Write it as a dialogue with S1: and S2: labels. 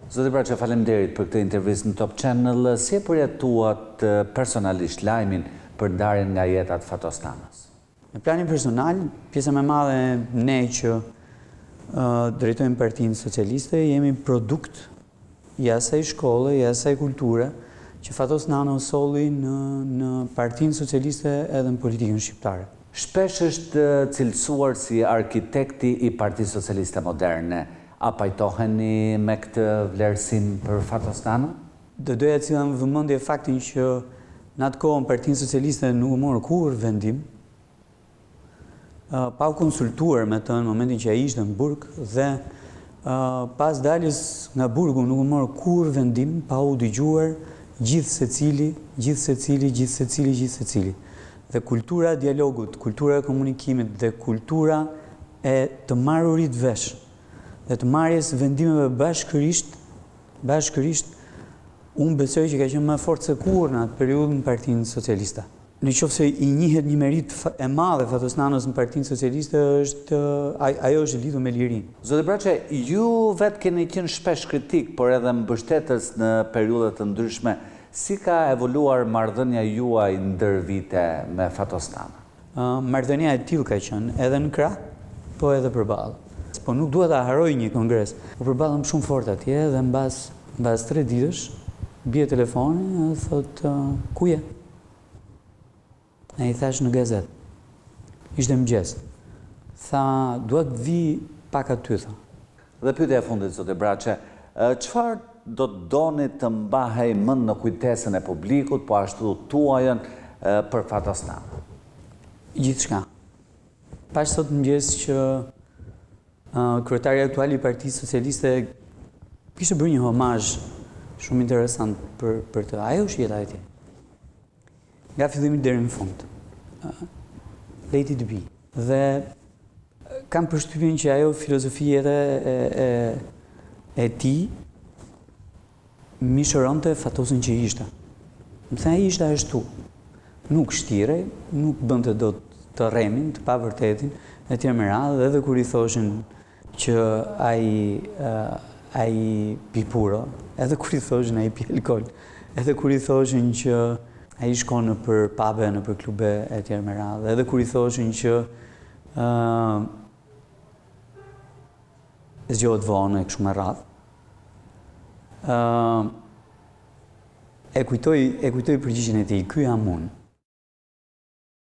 S1: Zoti Braçe, faleminderit për këtë intervistë në Top Channel. Si e përjetuat personalisht lajmin për ndarjen nga jeta të Fatos Tanës?
S2: Në planin personal, pjesa më e madhe ne që drejtojmë Partinë Socialiste jemi produkt i asaj shkolle, i asaj kulture që Fatos Nano solli në Partinë Socialiste edhe në politikën shqiptare.
S1: Shpesh është cilësuar si arkitekti i Partisë Socialiste Moderne. A pajtoheni me këtë vlerësim për Fatos Tanën?
S2: Doja të cilën vëmendje faktin që në atë kohën Partinë Socialiste nuk morë kur vendim, pa u konsultuar me të në momentin që ai ishte në burg dhe pas daljes nga burgu nuk morë kur vendim pa u dëgjuar gjithsecili. Dhe kultura e dialogut, kultura e komunikimit dhe kultura e të marrurit vesh dhe të marrjes vendimeve bashkërisht, unë besoj që ka qenë më fort se kur në atë periudhë në Partinë Socialiste. Në qoftë se i njihet një merit e madhe Fatos Nanës në Partinë Socialiste, ajo është lidhur me lirinë.
S1: Zoti Braçe, ju vetë keni qenë shpesh kritik, por edhe mbështetës në periudhë të ndryshme. Si ka evoluar marrëdhënia juaj ndër vite me Fatos Tanën?
S2: Marrëdhënia e tillë ka qenë edhe në krah, po edhe përballë. Po nuk dua ta harroj një kongres. Po përballëm shumë fort atje dhe mbas 3 ditësh bie telefoni dhe thot ku je? E i thash në gazet. Ishte mëngjes. Tha dua të vi pak aty tha.
S1: Dhe pyetja e fundit, zoti Braçe, çfarë do të doni të mbahej mend në kujtesën e publikut, po ashtu tuajën për Fatos Tanën?
S2: Gjithçka. Pash sot mëngjes që kryetari aktual i Partisë Socialiste kishte bërë një homazh shumë interesant për të. Ajo është jeta e tij. Nga fillimi deri në fund. Let it be. Dhe kam përshtypjen që ajo filozofi jete e tij mishëronte Fatosin që ishte. Më thënë ai ishte ashtu. Nuk shtirej, nuk bënte dot të rremin, të pavërtetin, etj me radhë, edhe kur i thoshin që ai pi puro, edhe kur i thoshin ai pi alkool, edhe kur i thoshin që ai shkon në për pabe, në për klube etj me radhë, edhe kur i thoshin që zgjohet vonë e kështu me radhë. E kujtoj përgjigjen e tij, ky jam unë.